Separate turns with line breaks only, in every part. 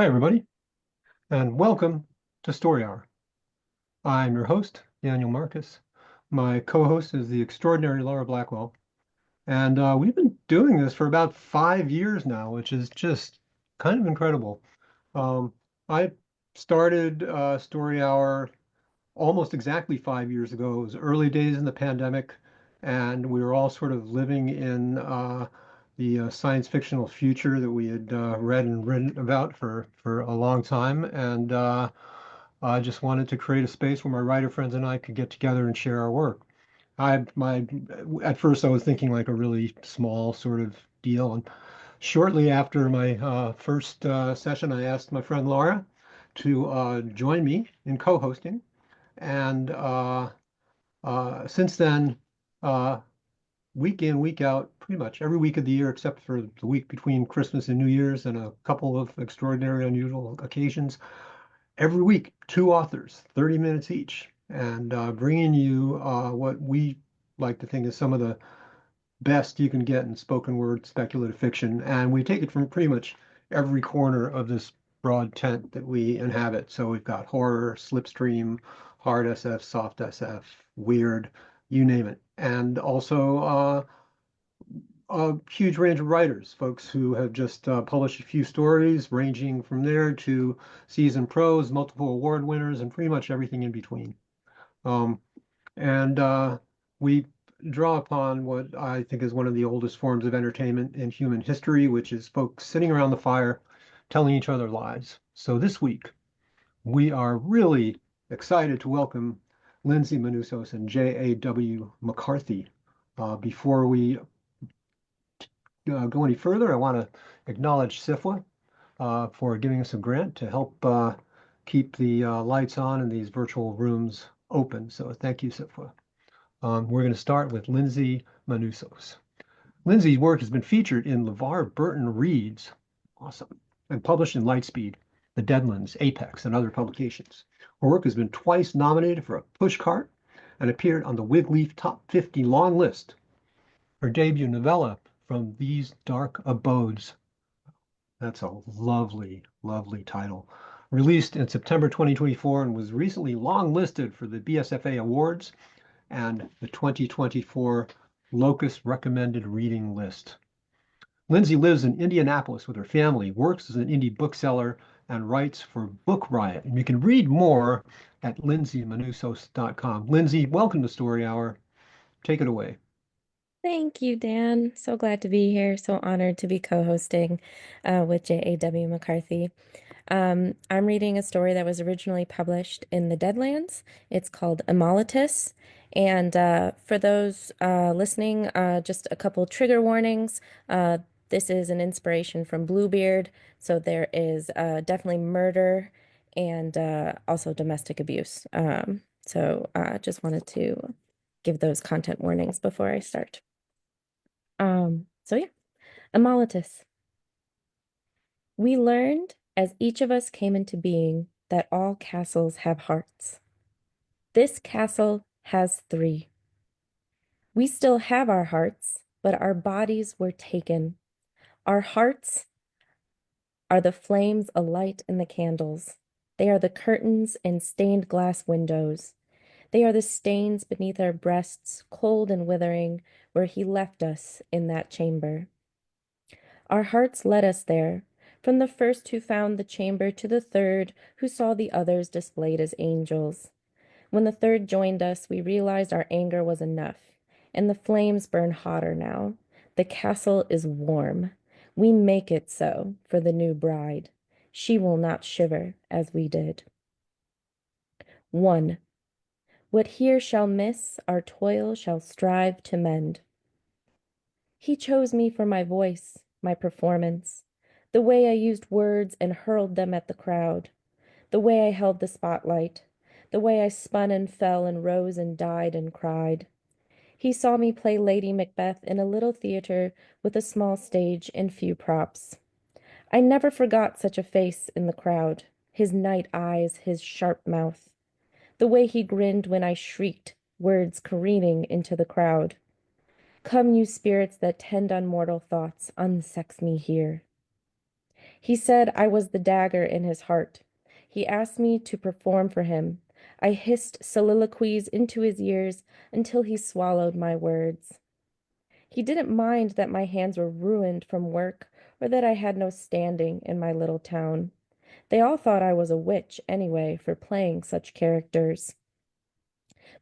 Hi, everybody, and welcome to Story Hour. I'm your host, Daniel Marcus. My co-host is the extraordinary Laura Blackwell, and we've been doing this for about 5 years now, which is just kind of incredible. Um, I started Story Hour almost exactly 5 years ago. It was early days in the pandemic, and we were all sort of living in the science fictional future that we had read and written about for a long time. And I just wanted to create a space where my writer friends and I could get together and share our work. At first I was thinking like a really small sort of deal, and shortly after my first session, I asked my friend Laura to join me in co-hosting. And since then, uh, week in, week out, pretty much every week of the year, except for the week between Christmas and New Year's and a couple of extraordinary, unusual occasions, every week, two authors, 30 minutes each, and bringing you what we like to think is some of the best you can get in spoken word speculative fiction. And we take it from pretty much every corner of this broad tent that we inhabit. So we've got horror, slipstream, hard SF, soft SF, weird, you name it. And also a huge range of writers, folks who have just published a few stories, ranging from there to seasoned pros, multiple award winners, and pretty much everything in between. Um, and we draw upon what I think is one of the oldest forms of entertainment in human history, which is folks sitting around the fire telling each other lies. So this week, we are really excited to welcome Lyndsie Manusos and J.A.W. McCarthy. Before we go any further, I want to acknowledge SIFWA for giving us a grant to help keep the lights on in these virtual rooms open. So thank you, SIFWA. We're going to start with Lyndsie Manusos. Lyndsie's work has been featured in LeVar Burton Reads, awesome, and published in Lightspeed, The Deadlands, Apex, and other publications. Her work has been twice nominated for a Pushcart and appeared on the Wigleaf Top 50 long list. Her debut novella, From These Dark Abodes, that's a lovely, lovely title, released in September 2024 and was recently long listed for the BSFA Awards and the 2024 Locus Recommended Reading List. Lyndsie lives in Indianapolis with her family, works as an indie bookseller, and writes for Book Riot. And you can read more at lyndsieManusos.com. Lyndsie, welcome to Story Hour. Take it away.
Thank you, Dan. So glad to be here. So honored to be co-hosting with J.A.W. McCarthy. I'm reading a story that was originally published in the Deadlands. It's called Immolatus. And for those listening, just a couple trigger warnings. This is an inspiration from Bluebeard. So there is definitely murder and also domestic abuse. So just wanted to give those content warnings before I start. So yeah, Immolatus. We learned as each of us came into being that all castles have hearts. This castle has three. We still have our hearts, but our bodies were taken. Our hearts are the flames alight in the candles. They are the curtains and stained glass windows. They are the stains beneath our breasts, cold and withering, where he left us in that chamber. Our hearts led us there, from the first who found the chamber to the third who saw the others displayed as angels. When the third joined us, we realized our anger was enough, and the flames burn hotter now. The castle is warm. We make it so for the new bride. She will not shiver as we did. 1. What here shall miss, our toil shall strive to mend. He chose me for my voice, my performance, the way I used words and hurled them at the crowd, the way I held the spotlight, the way I spun and fell and rose and died and cried. He saw me play Lady Macbeth in a little theater with a small stage and few props. I never forgot such a face in the crowd, his night eyes, his sharp mouth, the way he grinned when I shrieked, words careening into the crowd. Come, you spirits that tend on mortal thoughts, unsex me here. He said I was the dagger in his heart. He asked me to perform for him. I hissed soliloquies into his ears until he swallowed my words. He didn't mind that my hands were ruined from work or that I had no standing in my little town. They all thought I was a witch anyway for playing such characters.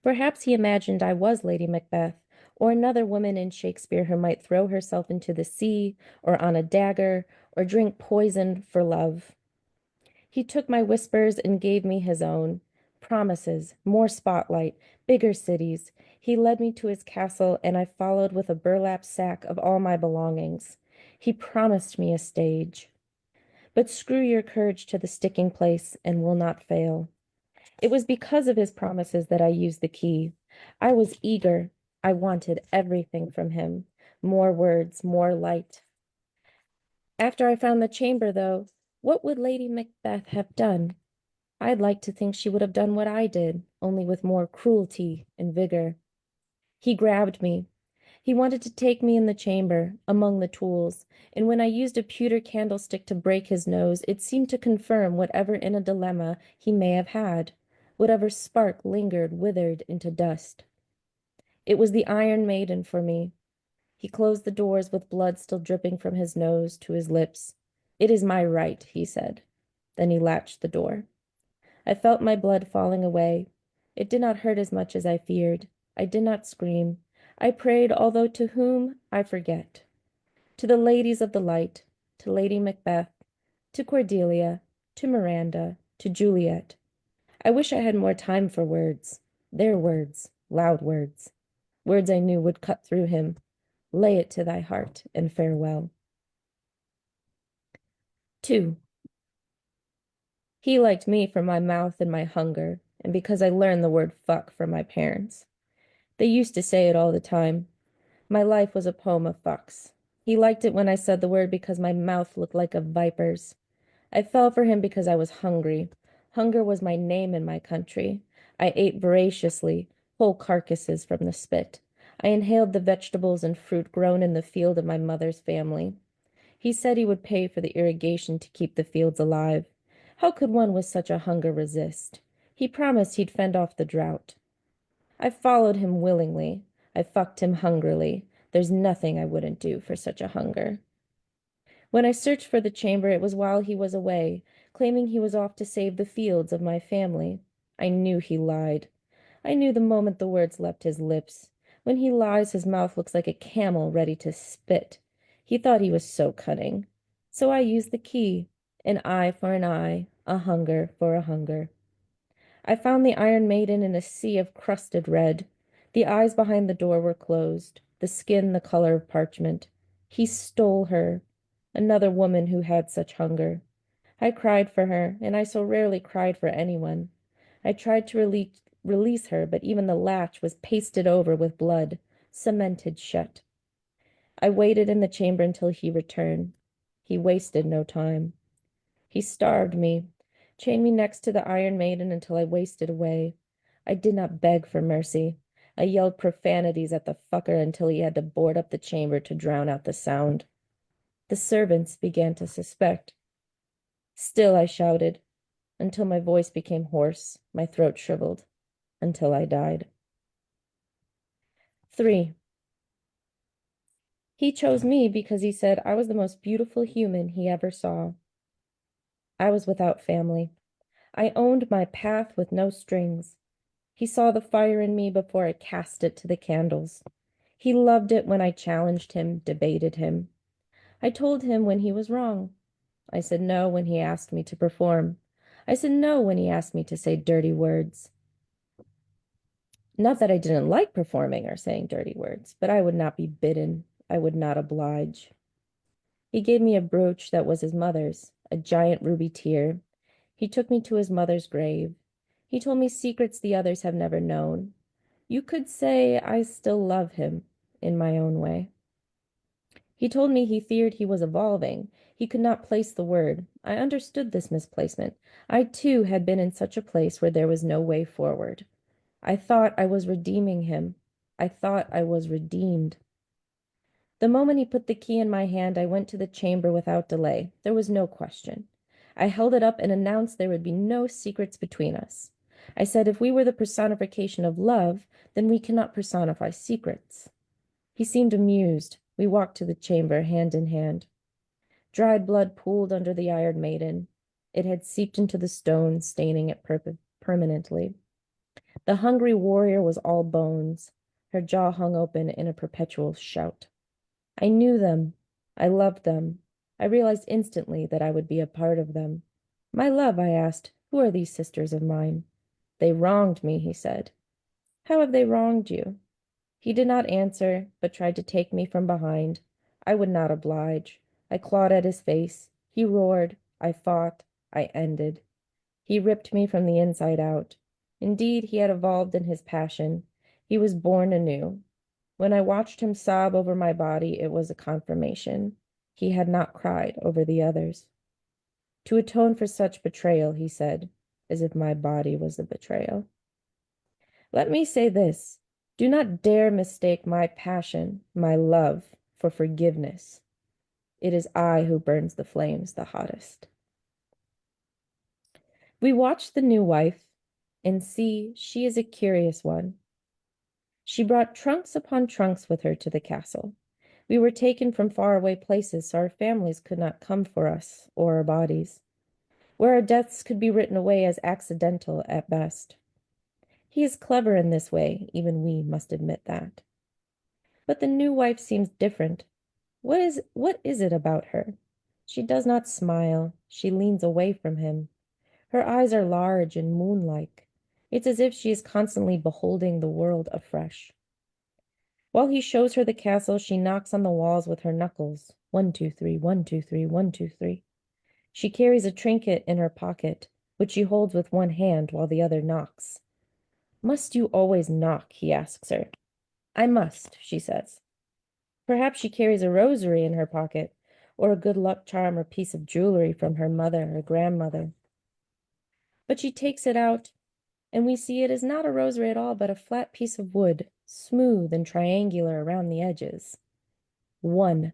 Perhaps he imagined I was Lady Macbeth, or another woman in Shakespeare who might throw herself into the sea, or on a dagger, or drink poison for love. He took my whispers and gave me his own. Promises, more spotlight, bigger cities. He led me to his castle, and I followed with a burlap sack of all my belongings. He promised me a stage. But screw your courage to the sticking place, and will not fail. It was because of his promises that I used the key. I was eager. I wanted everything from him. More words, more light. After I found the chamber, though, what would Lady Macbeth have done? I'd like to think she would have done what I did, only with more cruelty and vigor. He grabbed me. He wanted to take me in the chamber, among the tools, and when I used a pewter candlestick to break his nose, it seemed to confirm whatever in a dilemma he may have had, whatever spark lingered withered into dust. It was the Iron Maiden for me. He closed the doors with blood still dripping from his nose to his lips. It is my right, he said. Then he latched the door. I felt my blood falling away. It did not hurt as much as I feared. I did not scream. I prayed, although to whom I forget. To the ladies of the light, to Lady Macbeth, to Cordelia, to Miranda, to Juliet. I wish I had more time for words. Their words, loud words. Words I knew would cut through him. Lay it to thy heart and farewell. 2. He liked me for my mouth and my hunger, and because I learned the word fuck from my parents. They used to say it all the time. My life was a poem of fucks. He liked it when I said the word because my mouth looked like a viper's. I fell for him because I was hungry. Hunger was my name in my country. I ate voraciously, whole carcasses from the spit. I inhaled the vegetables and fruit grown in the field of my mother's family. He said he would pay for the irrigation to keep the fields alive. How could one with such a hunger resist? He promised he'd fend off the drought. I followed him willingly. I fucked him hungrily. There's nothing I wouldn't do for such a hunger. When I searched for the chamber, it was while he was away, claiming he was off to save the fields of my family. I knew he lied. I knew the moment the words left his lips. When he lies, his mouth looks like a camel ready to spit. He thought he was so cunning. So I used the key. An eye for an eye, a hunger for a hunger. I found the Iron Maiden in a sea of crusted red. The eyes behind the door were closed, the skin the color of parchment. He stole her, another woman who had such hunger. I cried for her, and I so rarely cried for anyone. I tried to release her, but even the latch was pasted over with blood, cemented shut. I waited in the chamber until he returned. He wasted no time. He starved me, chained me next to the Iron Maiden until I wasted away. I did not beg for mercy. I yelled profanities at the fucker until he had to board up the chamber to drown out the sound. The servants began to suspect. Still I shouted, until my voice became hoarse, my throat shriveled, until I died. 3. He chose me because he said I was the most beautiful human he ever saw. I was without family. I owned my path with no strings. He saw the fire in me before I cast it to the candles. He loved it when I challenged him, debated him. I told him when he was wrong. I said no when he asked me to perform. I said no when he asked me to say dirty words. Not that I didn't like performing or saying dirty words, but I would not be bidden. I would not oblige. He gave me a brooch that was his mother's, a giant ruby tear. He took me to his mother's grave. He told me secrets the others have never known. You could say I still love him in my own way. He told me he feared he was evolving. He could not place the word. I understood this misplacement. I too had been in such a place where there was no way forward. I thought I was redeeming him. I thought I was redeemed. The moment he put the key in my hand, I went to the chamber without delay. There was no question. I held it up and announced there would be no secrets between us. I said if we were the personification of love, then we cannot personify secrets. He seemed amused. We walked to the chamber, hand in hand. Dried blood pooled under the Iron Maiden. It had seeped into the stone, staining it permanently. The hungry warrior was all bones. Her jaw hung open in a perpetual shout. I knew them. I loved them. I realized instantly that I would be a part of them. My love, I asked, who are these sisters of mine? They wronged me, he said. How have they wronged you? He did not answer, but tried to take me from behind. I would not oblige. I clawed at his face. He roared. I fought. I ended. He ripped me from the inside out. Indeed, he had evolved in his passion. He was born anew. When I watched him sob over my body, it was a confirmation. He had not cried over the others. To atone for such betrayal, he said, as if my body was the betrayal. Let me say this. Do not dare mistake my passion, my love, for forgiveness. It is I who burns the flames the hottest. We watch the new wife and see she is a curious one. She brought trunks upon trunks with her to the castle. We were taken from faraway places, so our families could not come for us or our bodies, where our deaths could be written away as accidental at best. He is clever in this way, even we must admit that. But the new wife seems different. What is it about her? She does not smile. She leans away from him. Her eyes are large and moon-like. It's as if she is constantly beholding the world afresh. While he shows her the castle, she knocks on the walls with her knuckles. 1, 2, 3, 1, 2, 3, 1, 2, 3. She carries a trinket in her pocket, which she holds with one hand while the other knocks. Must you always knock? He asks her. I must, she says. Perhaps she carries a rosary in her pocket, or a good luck charm or piece of jewelry from her mother or grandmother. But she takes it out, and we see it is not a rosary at all, but a flat piece of wood, smooth and triangular around the edges. 2,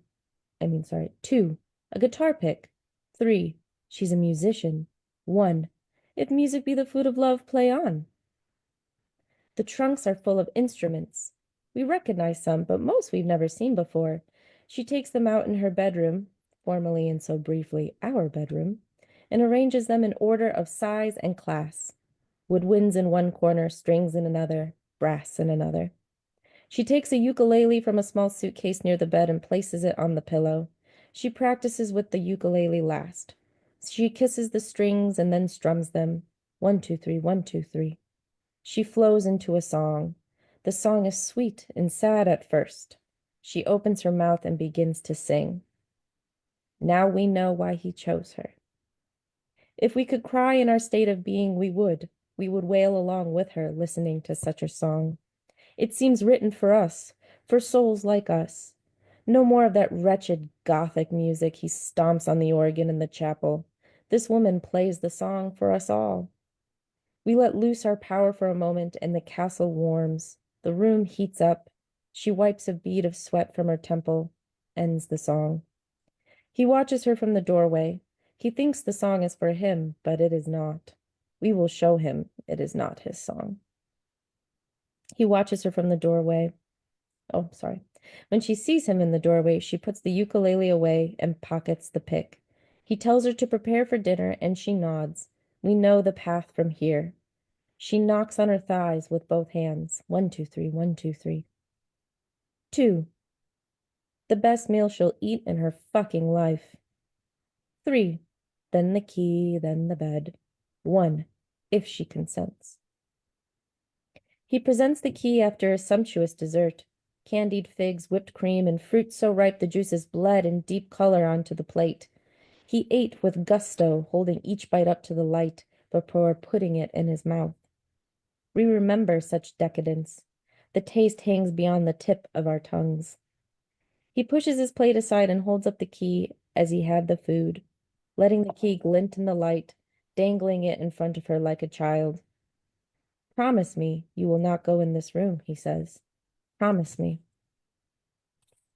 a guitar pick. 3, she's a musician. 1, if music be the food of love, play on. The trunks are full of instruments. We recognize some, but most we've never seen before. She takes them out in her bedroom, formally and so briefly our bedroom, and arranges them in order of size and class. Woodwinds in one corner, strings in another, brass in another. She takes a ukulele from a small suitcase near the bed and places it on the pillow. She practices with the ukulele last. She kisses the strings and then strums them. 1, 2, 3, 1, 2, 3. She flows into a song. The song is sweet and sad at first. She opens her mouth and begins to sing. Now we know why he chose her. If we could cry in our state of being, we would. We would wail along with her, listening to such a song. It seems written for us, for souls like us. No more of that wretched Gothic music he stomps on the organ in the chapel. This woman plays the song for us all. We let loose our power for a moment, and the castle warms. The room heats up. She wipes a bead of sweat from her temple, ends the song. He watches her from the doorway. He thinks the song is for him, but it is not. We will show him it is not his song. He watches her from the doorway. Oh, sorry. When she sees him in the doorway, she puts the ukulele away and pockets the pick. He tells her to prepare for dinner, and she nods. We know the path from here. She knocks on her thighs with both hands. 1, 2, 3, 1, 2, 3. 2, the best meal she'll eat in her fucking life. 3, then the key, then the bed. 1, if she consents. He presents the key after a sumptuous dessert. Candied figs, whipped cream, and fruit so ripe the juices bled in deep color onto the plate. He ate with gusto, holding each bite up to the light before putting it in his mouth. We remember such decadence. The taste hangs beyond the tip of our tongues. He pushes his plate aside and holds up the key as he had the food, letting the key glint in the light, dangling it in front of her like a child. Promise me you will not go in this room, he says. Promise me.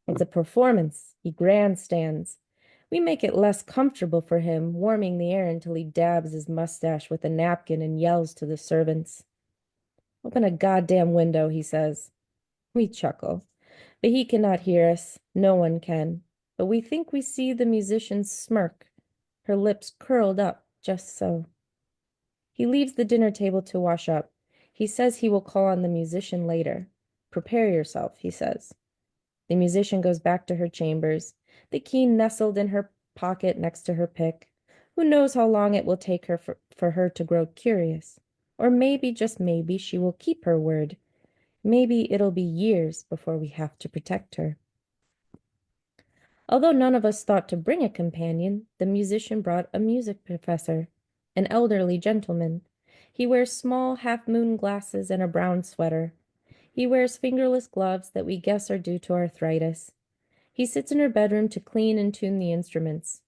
It's a performance. He grandstands. We make it less comfortable for him, warming the air until he dabs his mustache with a napkin and yells to the servants. Open a goddamn window, he says. We chuckle. But he cannot hear us. No one can. But we think we see the musician's smirk, her lips curled up just so. He leaves the dinner table to wash up. He says he will call on the musician later. Prepare yourself, he says. The musician goes back to her chambers, the key nestled in her pocket next to her pick. Who knows how long it will take her for her to grow curious? Or maybe, just maybe, she will keep her word. Maybe it'll be years before we have to protect her. Although none of us thought to bring a companion, the musician brought a music professor, an elderly gentleman. He wears small half-moon glasses and a brown sweater. He wears fingerless gloves that we guess are due to arthritis. He sits in her bedroom to clean and tune the instruments.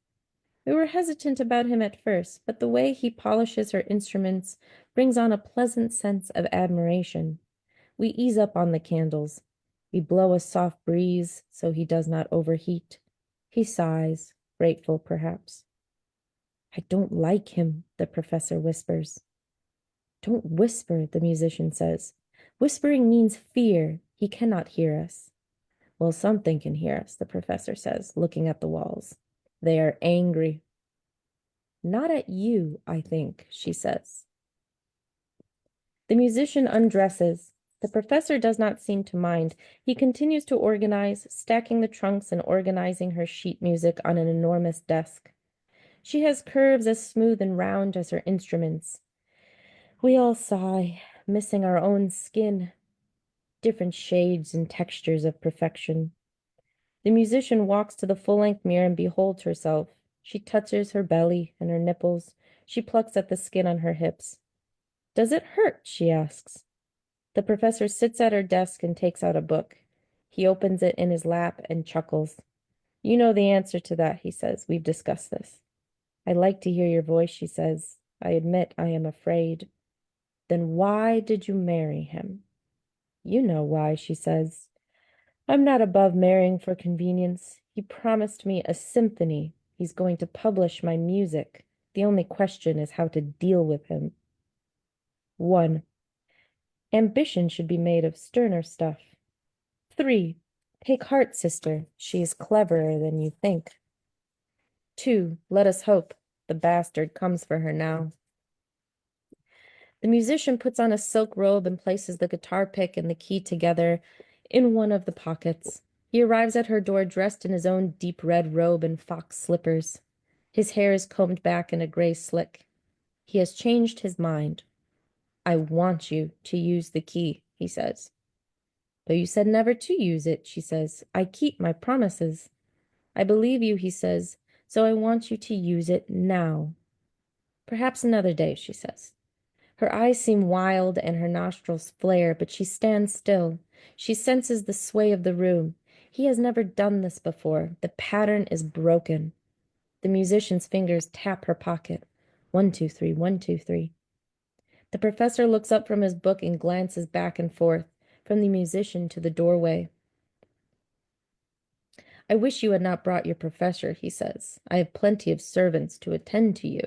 We were hesitant about him at first, but the way he polishes her instruments brings on a pleasant sense of admiration. We ease up on the candles. We blow a soft breeze so he does not overheat. He sighs, grateful perhaps. I don't like him, the professor whispers. Don't whisper, the musician says. Whispering means fear. He cannot hear us. Well, something can hear us, the professor says, looking at the walls. They are angry. Not at you, I think, she says. The musician undresses. The professor does not seem to mind. He continues to organize, stacking the trunks and organizing her sheet music on an enormous desk. She has curves as smooth and round as her instruments. We all sigh, missing our own skin, different shades and textures of perfection. The musician walks to the full-length mirror and beholds herself. She touches her belly and her nipples. She plucks at the skin on her hips. Does it hurt? She asks. The professor sits at her desk and takes out a book. He opens it in his lap and chuckles. You know the answer to that, he says. We've discussed this. I like to hear your voice, she says. I admit I am afraid. Then why did you marry him? You know why, she says. I'm not above marrying for convenience. He promised me a symphony. He's going to publish my music. The only question is how to deal with him. 1. Ambition should be made of sterner stuff. 3. Take heart, sister. She is cleverer than you think. 2. Let us hope. The bastard comes for her now. The musician puts on a silk robe and places the guitar pick and the key together in one of the pockets. He arrives at her door dressed in his own deep red robe and fox slippers. His hair is combed back in a gray slick. He has changed his mind. I want you to use the key, he says. But you said never to use it, she says. I keep my promises. I believe you, he says, so I want you to use it now. Perhaps another day, she says. Her eyes seem wild and her nostrils flare, but she stands still. She senses the sway of the room. He has never done this before. The pattern is broken. The musician's fingers tap her pocket. 1, 2, 3, 1, 2, 3. The professor looks up from his book and glances back and forth, from the musician to the doorway. I wish you had not brought your professor, he says. I have plenty of servants to attend to you.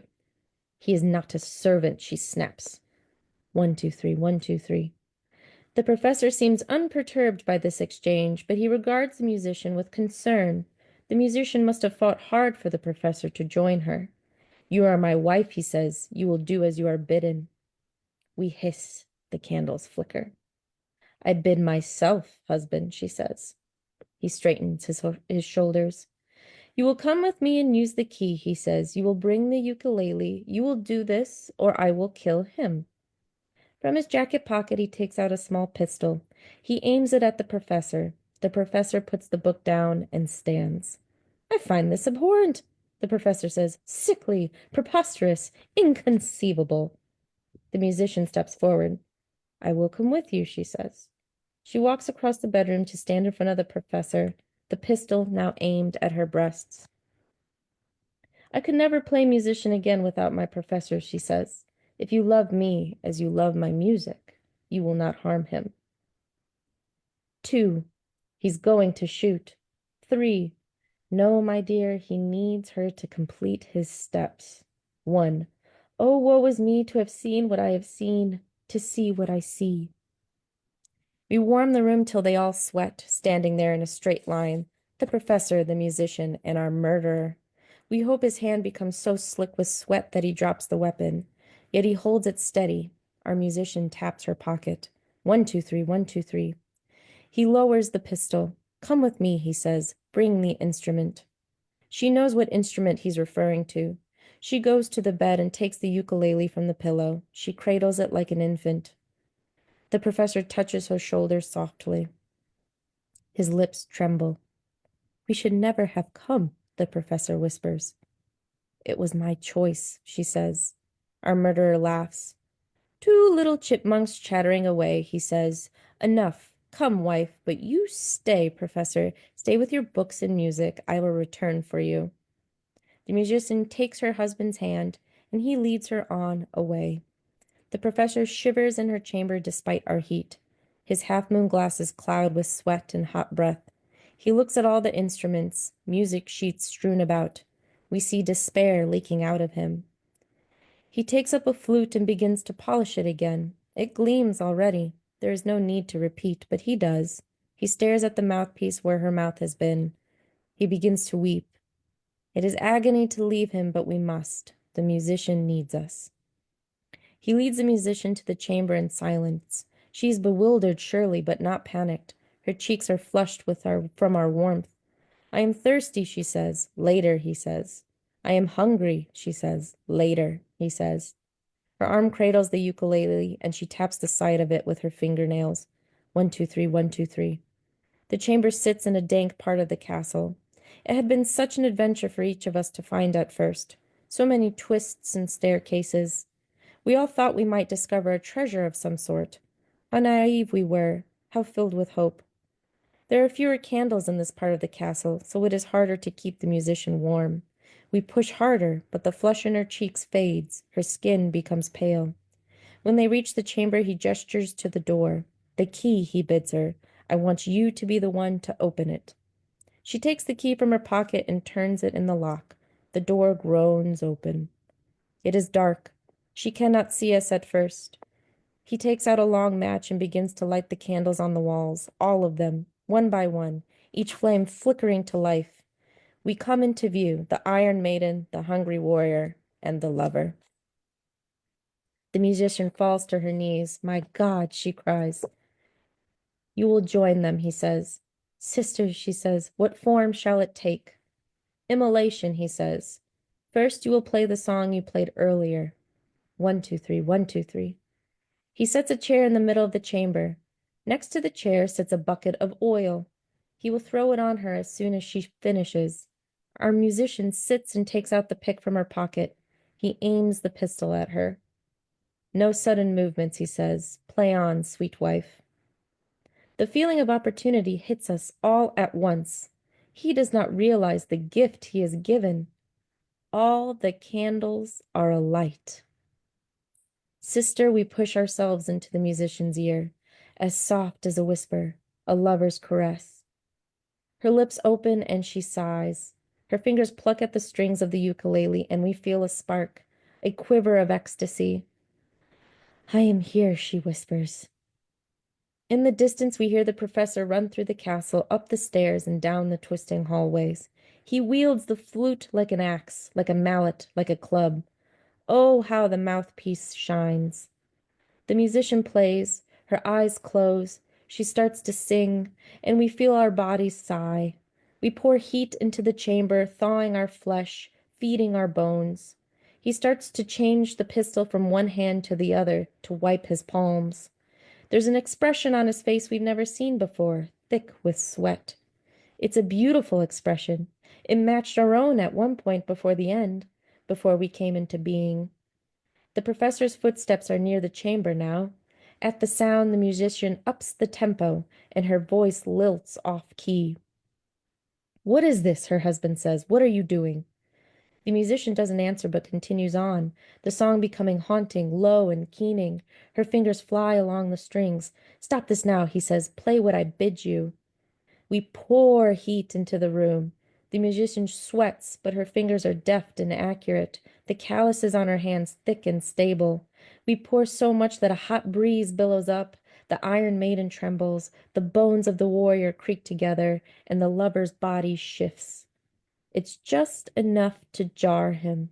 He is not a servant, she snaps. 1, 2, 3, 1, 2, 3. The professor seems unperturbed by this exchange, but he regards the musician with concern. The musician must have fought hard for the professor to join her. You are my wife, he says. You will do as you are bidden. We hiss. The candles flicker. I bid myself, husband, she says. He straightens his shoulders. You will come with me and use the key, he says. You will bring the ukulele. You will do this, or I will kill him. From his jacket pocket, he takes out a small pistol. He aims it at the professor. The professor puts the book down and stands. I find this abhorrent, the professor says. Sickly, preposterous, inconceivable. The musician steps forward. I will come with you, she says. She walks across the bedroom to stand in front of the professor, the pistol now aimed at her breasts. I could never play musician again without my professor, she says. If you love me as you love my music, you will not harm him. 2. He's going to shoot. 3. No, my dear, he needs her to complete his steps. 1. Oh, woe is me to have seen what I have seen, to see what I see. We warm the room till they all sweat, standing there in a straight line, the professor, the musician, and our murderer. We hope his hand becomes so slick with sweat that he drops the weapon. Yet he holds it steady. Our musician taps her pocket. 1, 2, 3, 1, 2, 3. He lowers the pistol. Come with me, he says. Bring the instrument. She knows what instrument he's referring to. She goes to the bed and takes the ukulele from the pillow. She cradles it like an infant. The professor touches her shoulder softly. His lips tremble. We should never have come, the professor whispers. It was my choice, she says. Our murderer laughs. Two little chipmunks chattering away, he says. Enough. Come, wife, but you stay, professor. Stay with your books and music. I will return for you. The musician takes her husband's hand, and he leads her on away. The professor shivers in her chamber despite our heat. His half-moon glasses cloud with sweat and hot breath. He looks at all the instruments, music sheets strewn about. We see despair leaking out of him. He takes up a flute and begins to polish it again. It gleams already. There is no need to repeat, but he does. He stares at the mouthpiece where her mouth has been. He begins to weep. It is agony to leave him, but we must. The musician needs us. He leads the musician to the chamber in silence. She is bewildered, surely, but not panicked. Her cheeks are flushed from our warmth. I am thirsty, she says. Later, he says. I am hungry, she says. Later, he says. Her arm cradles the ukulele, and she taps the side of it with her fingernails. 1, 2, 3, 1, 2, 3. The chamber sits in a dank part of the castle. It had been such an adventure for each of us to find at first. So many twists and staircases. We all thought we might discover a treasure of some sort. How naive we were, how filled with hope. There are fewer candles in this part of the castle, so it is harder to keep the musician warm. We push harder, but the flush in her cheeks fades, her skin becomes pale. When they reach the chamber, he gestures to the door. The key, he bids her. I want you to be the one to open it. She takes the key from her pocket and turns it in the lock. The door groans open. It is dark. She cannot see us at first. He takes out a long match and begins to light the candles on the walls, all of them, one by one, each flame flickering to life. We come into view, the Iron Maiden, the hungry warrior, and the lover. The musician falls to her knees. My God, she cries. You will join them, he says. Sister, she says, what form shall it take? Immolation, he says. First you will play the song you played earlier. 1, 2, 3, 1, 2, 3. He sets a chair in the middle of the chamber. Next to the chair sits a bucket of oil. He will throw it on her as soon as she finishes. Our musician sits and takes out the pick from her pocket. He aims the pistol at her. No sudden movements, he says. Play on, sweet wife. The feeling of opportunity hits us all at once. He does not realize the gift he is given. All the candles are alight. Sister, we push ourselves into the musician's ear, as soft as a whisper, a lover's caress. Her lips open and she sighs. Her fingers pluck at the strings of the ukulele, and we feel a spark, a quiver of ecstasy. I am here, she whispers. In the distance, we hear the professor run through the castle, up the stairs, and down the twisting hallways. He wields the flute like an axe, like a mallet, like a club. Oh, how the mouthpiece shines! The musician plays, her eyes close, she starts to sing, and we feel our bodies sigh. We pour heat into the chamber, thawing our flesh, feeding our bones. He starts to change the pistol from one hand to the other, to wipe his palms. There's an expression on his face we've never seen before, thick with sweat. It's a beautiful expression. It matched our own at one point before the end, before we came into being. The professor's footsteps are near the chamber now. At the sound, the musician ups the tempo, and her voice lilts off key. What is this? Her husband says. What are you doing? The musician doesn't answer but continues on, the song becoming haunting, low and keening. Her fingers fly along the strings. Stop this now, he says. Play what I bid you. We pour heat into the room. The musician sweats, but her fingers are deft and accurate, the calluses on her hands thick and stable. We pour so much that a hot breeze billows up, the Iron Maiden trembles, the bones of the warrior creak together, and the lover's body shifts. It's just enough to jar him.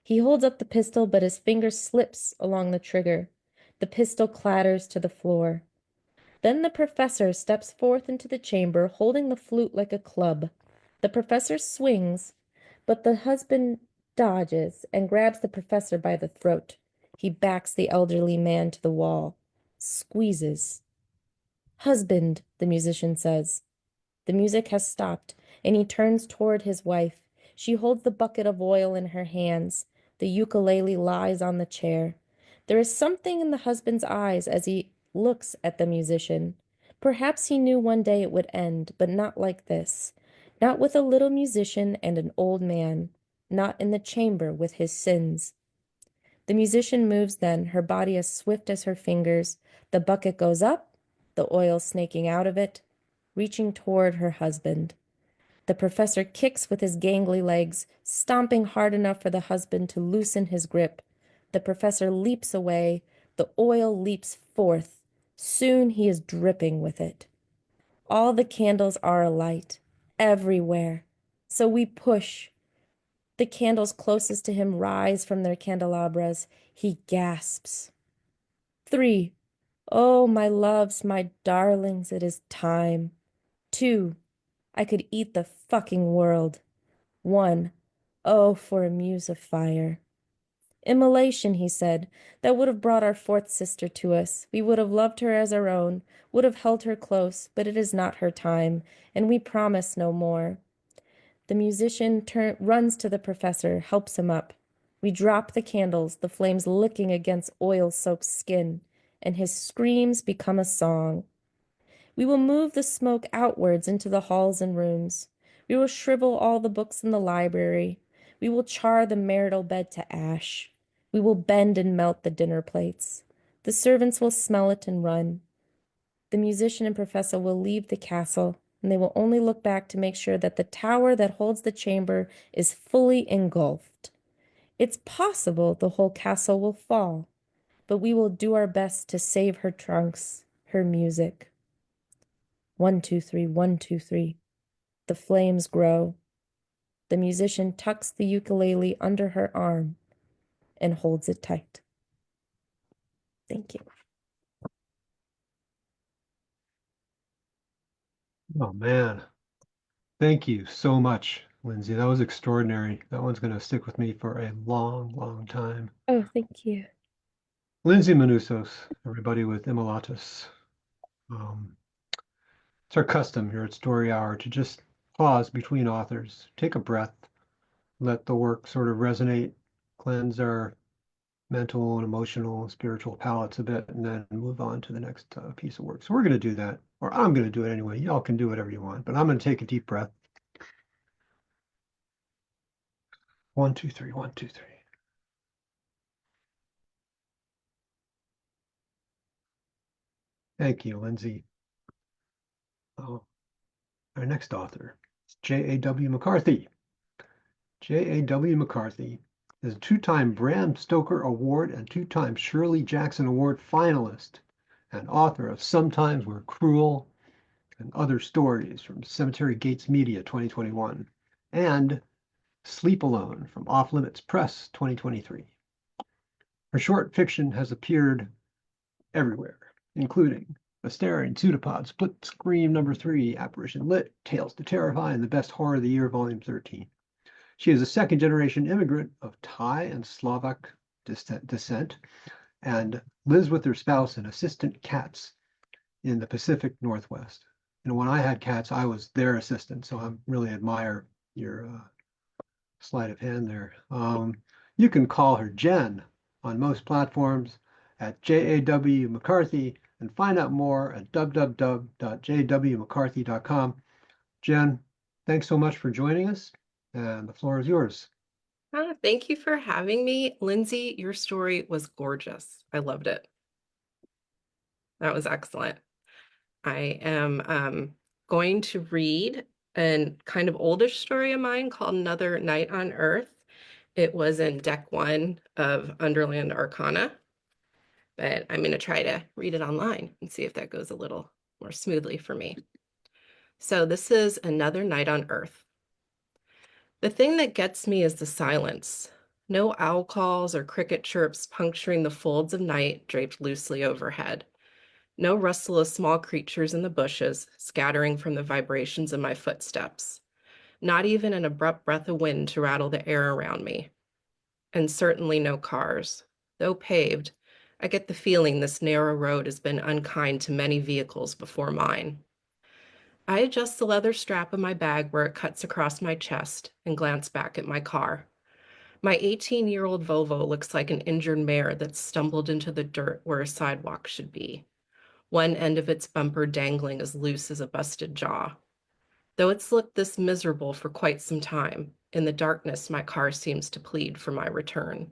He holds up the pistol, but his finger slips along the trigger. The pistol clatters to the floor. Then the professor steps forth into the chamber, holding the flute like a club. The professor swings, but the husband dodges and grabs the professor by the throat. He backs the elderly man to the wall, squeezes. Husband, the musician says. The music has stopped, and he turns toward his wife. She holds the bucket of oil in her hands. The ukulele lies on the chair. There is something in the husband's eyes as he looks at the musician. Perhaps he knew one day it would end, but not like this. Not with a little musician and an old man. Not in the chamber with his sins. The musician moves then, her body as swift as her fingers. The bucket goes up, the oil snaking out of it, reaching toward her husband. The professor kicks with his gangly legs, stomping hard enough for the husband to loosen his grip. The professor leaps away. The oil leaps forth. Soon he is dripping with it. All the candles are alight, everywhere. So we push. The candles closest to him rise from their candelabras. He gasps. 3. Oh, my loves, my darlings, it is time. 2. I could eat the fucking world. 1. Oh, for a muse of fire. Immolation, he said. That would have brought our fourth sister to us. We would have loved her as our own, would have held her close, but it is not her time, and we promise no more. The musician runs to the professor, helps him up. We drop the candles, the flames licking against oil-soaked skin, and his screams become a song. We will move the smoke outwards into the halls and rooms. We will shrivel all the books in the library. We will char the marital bed to ash. We will bend and melt the dinner plates. The servants will smell it and run. The musician and professor will leave the castle, and they will only look back to make sure that the tower that holds the chamber is fully engulfed. It's possible the whole castle will fall, but we will do our best to save her trunks, her music. 1, 2, 3, 1, 2, 3. The flames grow. The musician tucks the ukulele under her arm and holds it tight. Thank you.
Oh man, thank you so much, Lyndsie. That was extraordinary. That one's going to stick with me for a long, long time.
Oh, thank you.
Lyndsie Manusos, everybody with Immolatus. Um, it's our custom here at Story Hour to just pause between authors, take a breath, let the work sort of resonate, cleanse our mental and emotional and spiritual palates a bit, and then move on to the next piece of work. So we're going to do that, or I'm going to do it anyway. Y'all can do whatever you want, but I'm going to take a deep breath. 1, 2, 3, 1, 2, 3. Thank you, Lyndsie. Oh, our next author is J.A.W. McCarthy. J.A.W. McCarthy is a two-time Bram Stoker Award and two-time Shirley Jackson Award finalist and author of Sometimes We're Cruel and Other Stories from Cemetery Gates Media 2021 and Sleep Alone from Off Limits Press 2023. Her short fiction has appeared everywhere, including Astarian Pseudopod, Split Scream Number 3, Apparition Lit, Tales to Terrify, and The Best Horror of the Year, Volume 13. She is a second-generation immigrant of Thai and Slovak descent and lives with her spouse and assistant cats in the Pacific Northwest. And when I had cats, I was their assistant, so I really admire your sleight of hand there. You can call her Jen on most platforms at J.A.W. McCarthy and find out more at www.jwmccarthy.com. Jen, thanks so much for joining us, and the floor is yours.
Thank you for having me. Lyndsie, your story was gorgeous. I loved it. That was excellent. I am going to read a kind of oldish story of mine called Another Night on Earth. It was in deck 1 of Underland Arcana, but I'm going to try to read it online and see if that goes a little more smoothly for me. So this is Another Night on Earth. The thing that gets me is the silence. No owl calls or cricket chirps puncturing the folds of night draped loosely overhead. No rustle of small creatures in the bushes, scattering from the vibrations of my footsteps. Not even an abrupt breath of wind to rattle the air around me. And certainly no cars. Though paved, I get the feeling this narrow road has been unkind to many vehicles before mine. I adjust the leather strap of my bag where it cuts across my chest and glance back at my car. My 18-year-old Volvo looks like an injured mare that's stumbled into the dirt where a sidewalk should be. One end of its bumper dangling as loose as a busted jaw. Though it's looked this miserable for quite some time, in the darkness my car seems to plead for my return.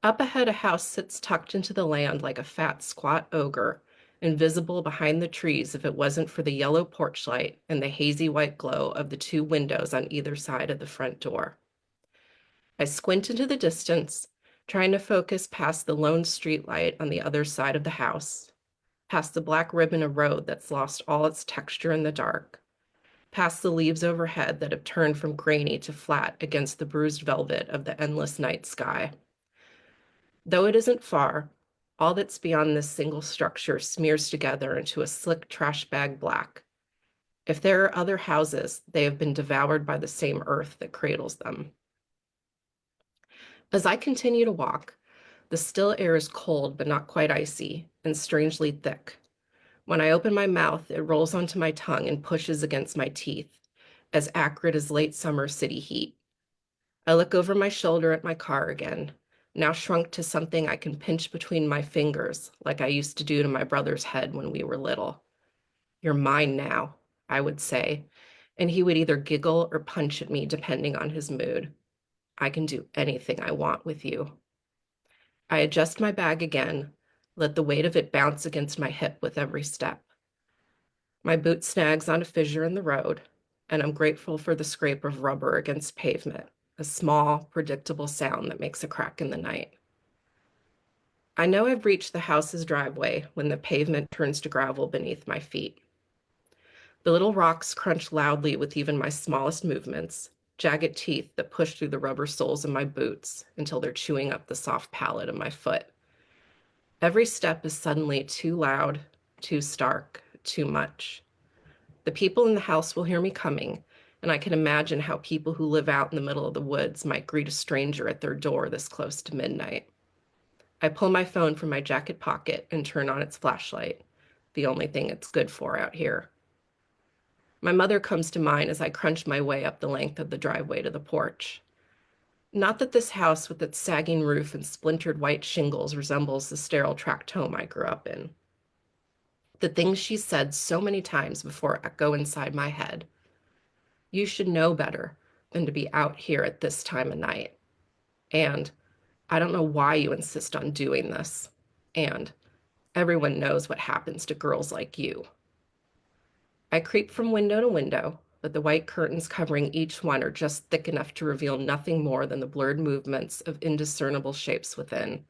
Up ahead a house sits tucked into the land like a fat, squat ogre, invisible behind the trees if it wasn't for the yellow porch light and the hazy white glow of the 2 windows on either side of the front door. I squint into the distance, trying to focus past the lone street light on the other side of the house, past the black ribbon of road that's lost all its texture in the dark, past the leaves overhead that have turned from grainy to flat against the bruised velvet of the endless night sky. Though it isn't far, all that's beyond this single structure smears together into a slick trash bag black. If there are other houses, they have been devoured by the same earth that cradles them. As I continue to walk, the still air is cold but not quite icy, and strangely thick. When I open my mouth, it rolls onto my tongue and pushes against my teeth, as acrid as late summer city heat. I look over my shoulder at my car again, now shrunk to something I can pinch between my fingers, like I used to do to my brother's head when we were little. "You're mine now," I would say, and he would either giggle or punch at me depending on his mood. "I can do anything I want with you." I adjust my bag again, let the weight of it bounce against my hip with every step. My boot snags on a fissure in the road, and I'm grateful for the scrape of rubber against pavement, a small, predictable sound that makes a crack in the night. I know I've reached the house's driveway when the pavement turns to gravel beneath my feet. The little rocks crunch loudly with even my smallest movements, jagged teeth that push through the rubber soles of my boots until they're chewing up the soft palate of my foot. Every step is suddenly too loud, too stark, too much. The people in the house will hear me coming, and I can imagine how people who live out in the middle of the woods might greet a stranger at their door this close to midnight. I pull my phone from my jacket pocket and turn on its flashlight, the only thing it's good for out here. My mother comes to mind as I crunch my way up the length of the driveway to the porch. Not that this house with its sagging roof and splintered white shingles resembles the sterile tract home I grew up in. The things she said so many times before echo inside my head. "You should know better than to be out here at this time of night." And "I don't know why you insist on doing this." And "Everyone knows what happens to girls like you." I creep from window to window, but the white curtains covering each one are just thick enough to reveal nothing more than the blurred movements of indiscernible shapes within.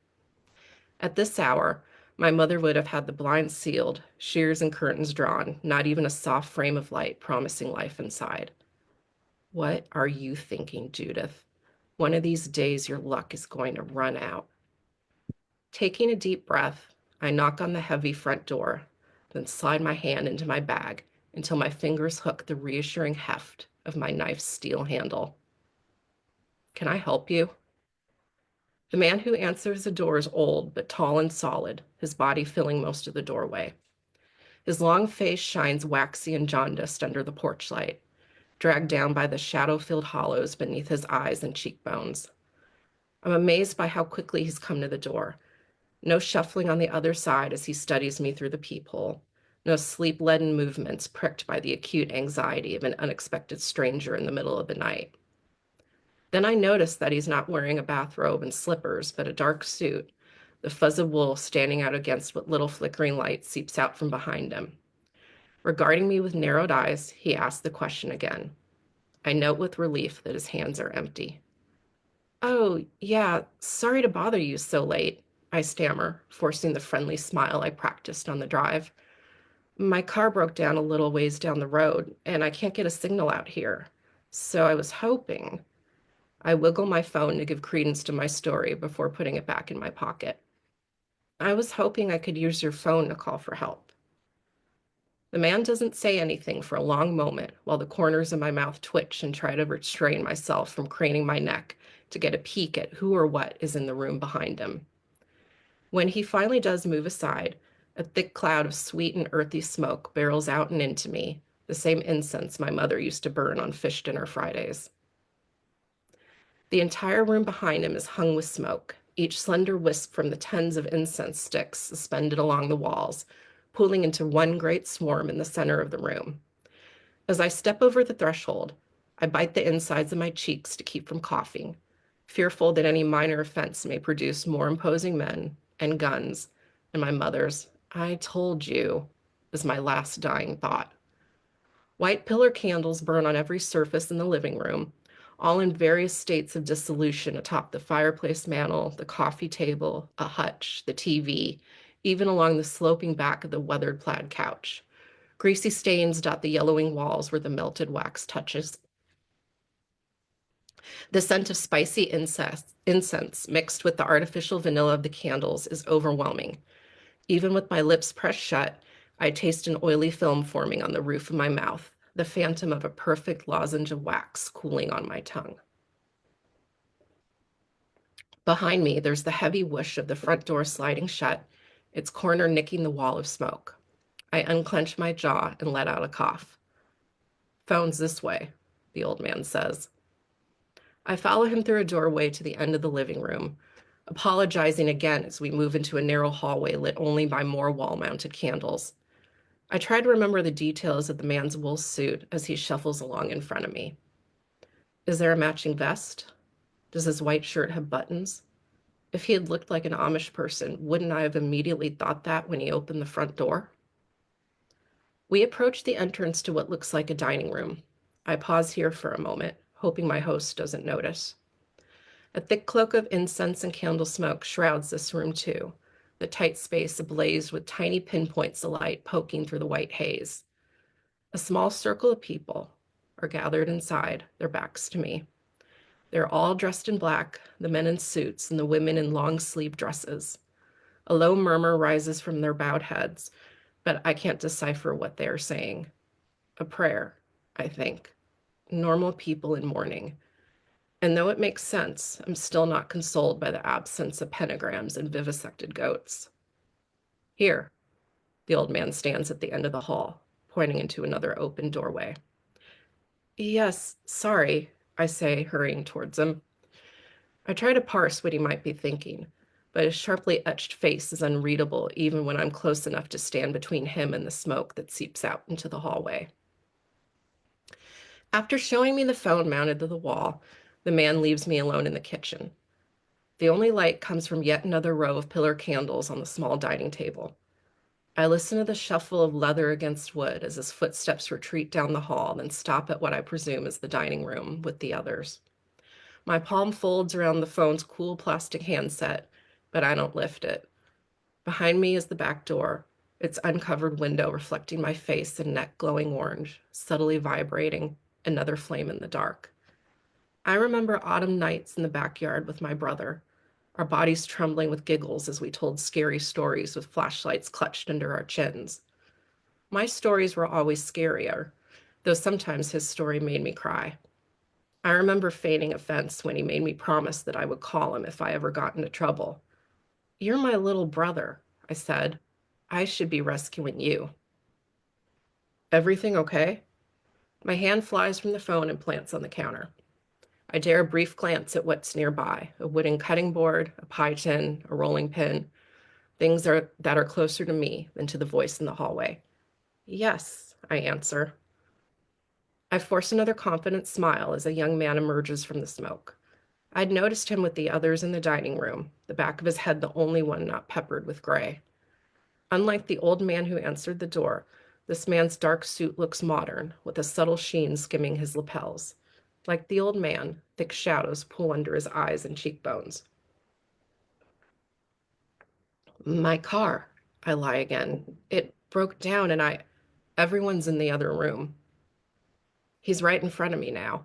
At this hour, my mother would have had the blinds sealed, shears and curtains drawn, not even a soft frame of light promising life inside. What are you thinking, Judith? One of these days your luck is going to run out. Taking a deep breath, I knock on the heavy front door, then slide my hand into my bag until my fingers hook the reassuring heft of my knife's steel handle. "Can I help you?" The man who answers the door is old, but tall and solid, his body filling most of the doorway. His long face shines waxy and jaundiced under the porch light, dragged down by the shadow-filled hollows beneath his eyes and cheekbones. I'm amazed by how quickly he's come to the door. No shuffling on the other side as he studies me through the peephole. No sleep-leaden movements pricked by the acute anxiety of an unexpected stranger in the middle of the night. Then I notice that he's not wearing a bathrobe and slippers, but a dark suit, the fuzz of wool standing out against what little flickering light seeps out from behind him. Regarding me with narrowed eyes, he asked the question again. I note with relief that his hands are empty. Oh, yeah, sorry to bother you so late, I stammer, forcing the friendly smile I practiced on the drive. My car broke down a little ways down the road, and I can't get a signal out here. So I was hoping. I wiggle my phone to give credence to my story before putting it back in my pocket. I was hoping I could use your phone to call for help. The man doesn't say anything for a long moment while the corners of my mouth twitch and try to restrain myself from craning my neck to get a peek at who or what is in the room behind him. When he finally does move aside, a thick cloud of sweet and earthy smoke barrels out and into me, the same incense my mother used to burn on fish dinner Fridays. The entire room behind him is hung with smoke, each slender wisp from the tens of incense sticks suspended along the walls, pooling into one great swarm in the center of the room. As I step over the threshold, I bite the insides of my cheeks to keep from coughing, fearful that any minor offense may produce more imposing men and guns, and my mother's, "I told you," is my last dying thought. White pillar candles burn on every surface in the living room, all in various states of dissolution atop the fireplace mantel, the coffee table, a hutch, the TV, even along the sloping back of the weathered plaid couch. Greasy stains dot the yellowing walls where the melted wax touches. The scent of spicy incense mixed with the artificial vanilla of the candles is overwhelming. Even with my lips pressed shut, I taste an oily film forming on the roof of my mouth, the phantom of a perfect lozenge of wax cooling on my tongue. Behind me, there's the heavy whoosh of the front door sliding shut, its corner nicking the wall of smoke. I unclench my jaw and let out a cough. "Phone's this way," the old man says. I follow him through a doorway to the end of the living room, apologizing again as we move into a narrow hallway lit only by more wall-mounted candles. I try to remember the details of the man's wool suit as he shuffles along in front of me. Is there a matching vest? Does his white shirt have buttons? If he had looked like an Amish person, wouldn't I have immediately thought that when he opened the front door? We approach the entrance to what looks like a dining room. I pause here for a moment, hoping my host doesn't notice. A thick cloak of incense and candle smoke shrouds this room too, the tight space ablaze with tiny pinpoints of light poking through the white haze. A small circle of people are gathered inside, their backs to me. They're all dressed in black, the men in suits and the women in long-sleeve dresses. A low murmur rises from their bowed heads, but I can't decipher what they are saying. A prayer, I think. Normal people in mourning. And though it makes sense, I'm still not consoled by the absence of pentagrams and vivisected goats. Here, the old man stands at the end of the hall, pointing into another open doorway. "Yes, sorry," I say, hurrying towards him. I try to parse what he might be thinking, but his sharply etched face is unreadable even when I'm close enough to stand between him and the smoke that seeps out into the hallway. After showing me the phone mounted to the wall, the man leaves me alone in the kitchen. The only light comes from yet another row of pillar candles on the small dining table. I listen to the shuffle of leather against wood as his footsteps retreat down the hall, then stop at what I presume is the dining room with the others. My palm folds around the phone's cool plastic handset, but I don't lift it. Behind me is the back door, its uncovered window reflecting my face and neck glowing orange, subtly vibrating, another flame in the dark. I remember autumn nights in the backyard with my brother, our bodies trembling with giggles as we told scary stories with flashlights clutched under our chins. My stories were always scarier, though sometimes his story made me cry. I remember feigning offense when he made me promise that I would call him if I ever got into trouble. "You're my little brother," I said. "I should be rescuing you." "Everything okay?" My hand flies from the phone and plants on the counter. I dare a brief glance at what's nearby, a wooden cutting board, a pie tin, a rolling pin, things that are closer to me than to the voice in the hallway. "Yes," I answer. I force another confident smile as a young man emerges from the smoke. I'd noticed him with the others in the dining room, the back of his head the only one not peppered with gray. Unlike the old man who answered the door, This man's dark suit looks modern, with a subtle sheen skimming his lapels. Like the old man, thick shadows pull under his eyes and cheekbones. My car, I lie again. It broke down and everyone's in the other room. He's right in front of me now,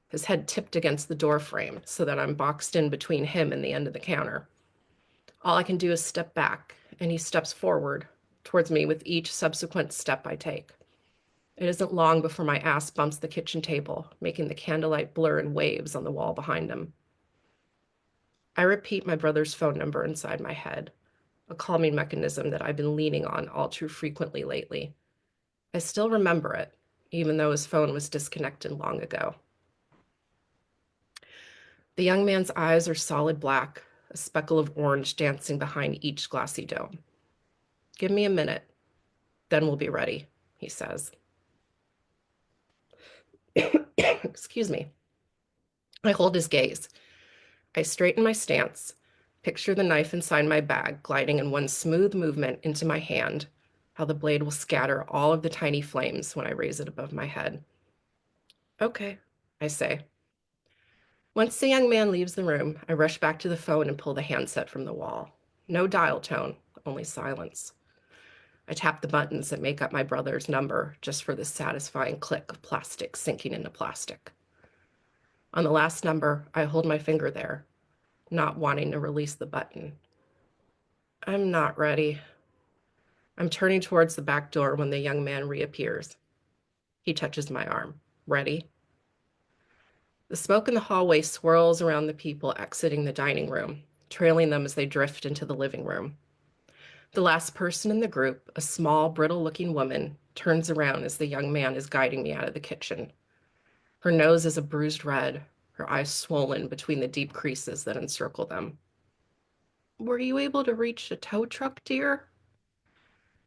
his head tipped against the door frame so that I'm boxed in between him and the end of the counter. All I can do is step back, and he steps forward towards me with each subsequent step I take. It isn't long before my ass bumps the kitchen table, making the candlelight blur in waves on the wall behind him. I repeat my brother's phone number inside my head, a calming mechanism that I've been leaning on all too frequently lately. I still remember it, even though his phone was disconnected long ago. The young man's eyes are solid black, a speckle of orange dancing behind each glassy dome. Give me a minute, then we'll be ready, he says. Excuse me. I hold his gaze. I straighten my stance, picture the knife inside my bag gliding in one smooth movement into my hand, how the blade will scatter all of the tiny flames when I raise it above my head. Okay, I say. Once the young man leaves the room, I rush back to the phone and pull the handset from the wall. No dial tone, only silence. I tap the buttons that make up my brother's number just for the satisfying click of plastic sinking into plastic. On the last number, I hold my finger there, not wanting to release the button. I'm not ready. I'm turning towards the back door when the young man reappears. He touches my arm. Ready? The smoke in the hallway swirls around the people exiting the dining room, trailing them as they drift into the living room. The last person in the group, a small, brittle-looking woman, turns around as the young man is guiding me out of the kitchen. Her nose is a bruised red, her eyes swollen between the deep creases that encircle them. Were you able to reach a tow truck, dear?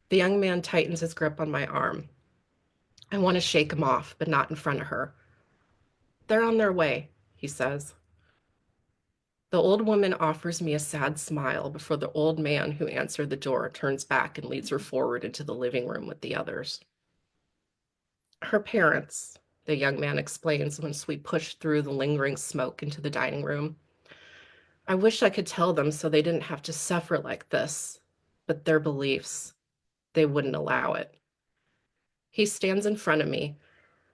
The young man tightens his grip on my arm. I want to shake him off, but not in front of her. They're on their way, he says. The old woman offers me a sad smile before the old man who answered the door turns back and leads her forward into the living room with the others. Her parents, the young man explains once we push through the lingering smoke into the dining room. I wish I could tell them so they didn't have to suffer like this, but their beliefs, they wouldn't allow it. He stands in front of me,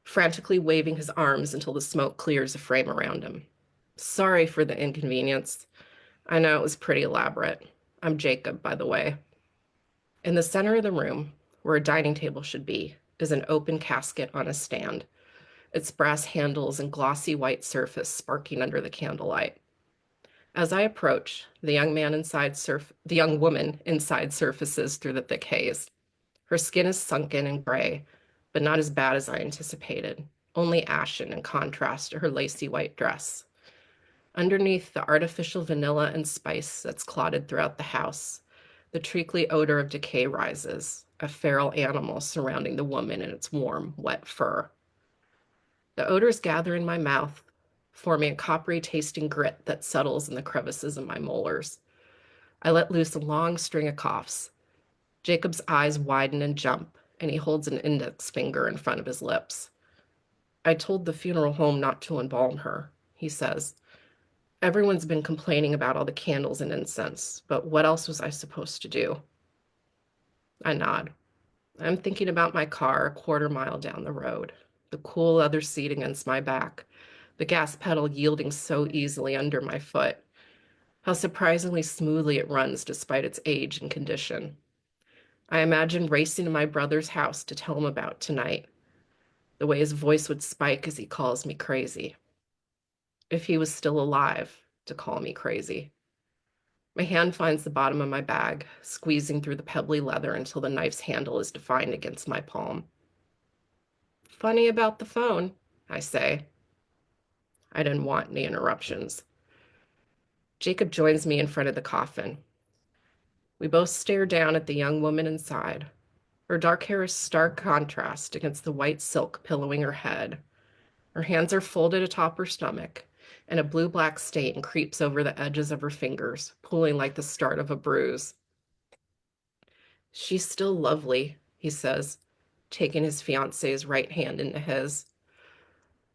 frantically waving his arms until the smoke clears a frame around him. Sorry for the inconvenience. I know it was pretty elaborate. I'm Jacob, by the way. In the center of the room, where a dining table should be, is an open casket on a stand, its brass handles and glossy white surface sparking under the candlelight. As I approach, the young woman inside surfaces through the thick haze. Her skin is sunken and gray, but not as bad as I anticipated, only ashen in contrast to her lacy white dress. Underneath the artificial vanilla and spice that's clotted throughout the house, the treacly odor of decay rises, a feral animal surrounding the woman in its warm, wet fur. The odors gather in my mouth, forming a coppery-tasting grit that settles in the crevices of my molars. I let loose a long string of coughs. Jacob's eyes widen and jump, and he holds an index finger in front of his lips. I told the funeral home not to embalm her, he says. Everyone's been complaining about all the candles and incense, but what else was I supposed to do? I nod. I'm thinking about my car a quarter mile down the road, the cool leather seat against my back, the gas pedal yielding so easily under my foot, how surprisingly smoothly it runs despite its age and condition. I imagine racing to my brother's house to tell him about tonight, the way his voice would spike as he calls me crazy. If he was still alive, to call me crazy. My hand finds the bottom of my bag, squeezing through the pebbly leather until the knife's handle is defined against my palm. Funny about the phone, I say. I didn't want any interruptions. Jacob joins me in front of the coffin. We both stare down at the young woman inside. Her dark hair is stark contrast against the white silk pillowing her head. Her hands are folded atop her stomach, and a blue-black stain creeps over the edges of her fingers, pulling like the start of a bruise. She's still lovely, he says. taking his fiance's right hand into his.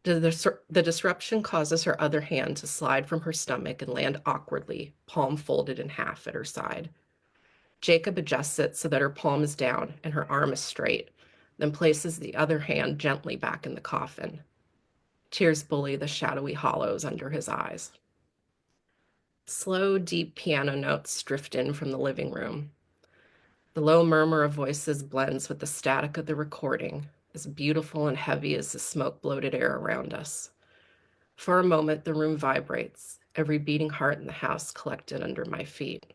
The disruption causes her other hand to slide from her stomach and land awkwardly, palm folded in half at her side. Jacob adjusts it so that her palm is down and her arm is straight, then places the other hand gently back in the coffin. Tears bully the shadowy hollows under his eyes. Slow, deep piano notes drift in from the living room. The low murmur of voices blends with the static of the recording, as beautiful and heavy as the smoke-bloated air around us. For a moment, the room vibrates, every beating heart in the house collected under my feet.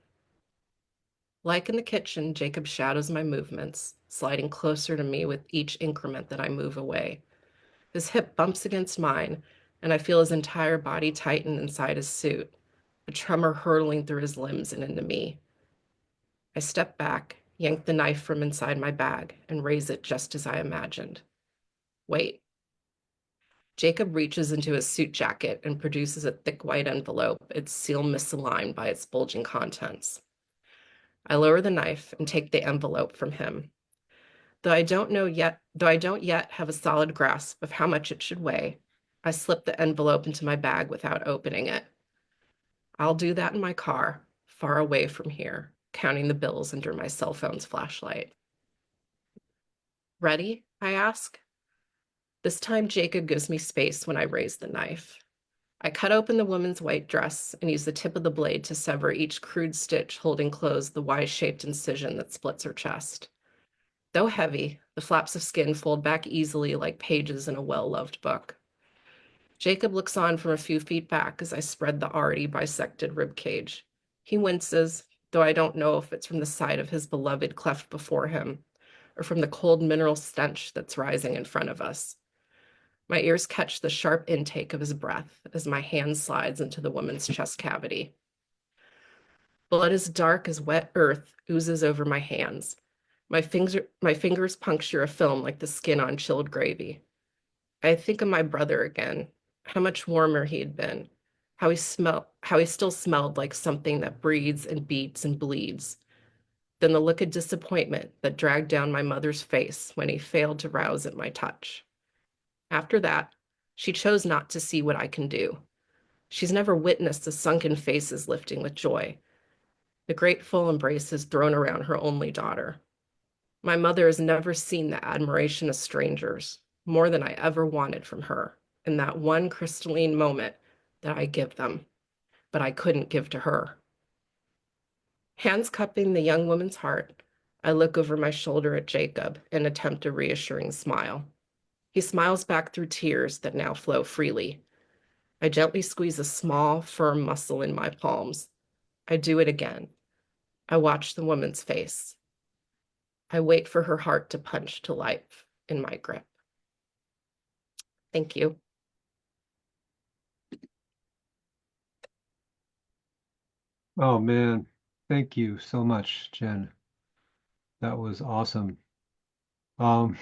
Like in the kitchen, Jacob shadows my movements, sliding closer to me with each increment that I move away. His hip bumps against mine, and I feel his entire body tighten inside his suit, a tremor hurtling through his limbs and into me. I step back, yank the knife from inside my bag, and raise it just as I imagined. Wait. Jacob reaches into his suit jacket and produces a thick white envelope, its seal misaligned by its bulging contents. I lower the knife and take the envelope from him. Though I don't yet have a solid grasp of how much it should weigh, I slip the envelope into my bag without opening it. I'll do that in my car, far away from here, counting the bills under my cell phone's flashlight. Ready? I ask. This time, Jacob gives me space when I raise the knife. I cut open the woman's white dress and use the tip of the blade to sever each crude stitch holding closed the Y-shaped incision that splits her chest. Though heavy, the flaps of skin fold back easily like pages in a well-loved book. Jacob looks on from a few feet back as I spread the already bisected rib cage. He winces, though I don't know if it's from the sight of his beloved cleft before him or from the cold mineral stench that's rising in front of us. My ears catch the sharp intake of his breath as my hand slides into the woman's chest cavity. Blood as dark as wet earth oozes over my hands. My fingers puncture a film like the skin on chilled gravy. I think of my brother again, how much warmer he had been, how he still smelled like something that breathes and beats and bleeds. Then the look of disappointment that dragged down my mother's face when he failed to rouse at my touch. After that, she chose not to see what I can do. She's never witnessed the sunken faces lifting with joy, the grateful embraces thrown around her only daughter. My mother has never seen the admiration of strangers, more than I ever wanted from her, in that one crystalline moment that I give them, but I couldn't give to her. Hands cupping the young woman's heart, I look over my shoulder at Jacob and attempt a reassuring smile. He smiles back through tears that now flow freely. I gently squeeze a small, firm muscle in my palms. I do it again. I watch the woman's face. I wait for her heart to punch to life in my grip. Thank you.
Oh man, thank you so much, Jen. That was awesome. Um,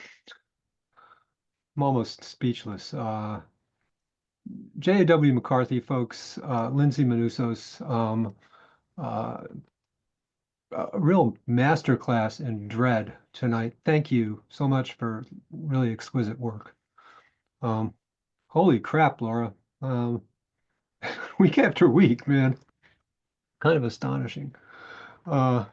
I'm almost speechless. J.A.W. McCarthy, folks, Lyndsie Manusos, uh, a real masterclass in dread tonight. Thank you so much for really exquisite work. Um, Holy crap, Laura. Um, week after week, man. Kind of astonishing. Uh,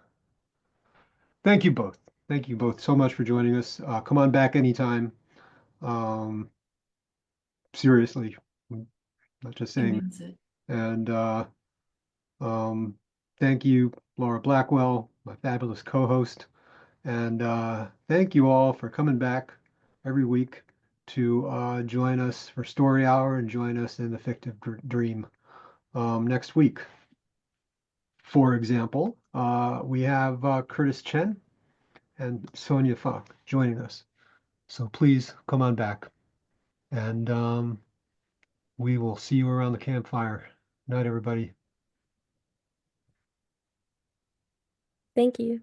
Thank you both. Thank you both so much for joining us. Come on back anytime. Um, Seriously, I'm not just
He
saying.
means it.
And um, thank you, Laura Blackwell, my fabulous co-host. And thank you all for coming back every week to join us for Story Hour and join us in the fictive dream next week. For example, we have Curtis Chen and Sonia Falk joining us. So please come on back and we will see you around the campfire. Night, everybody.
Thank you.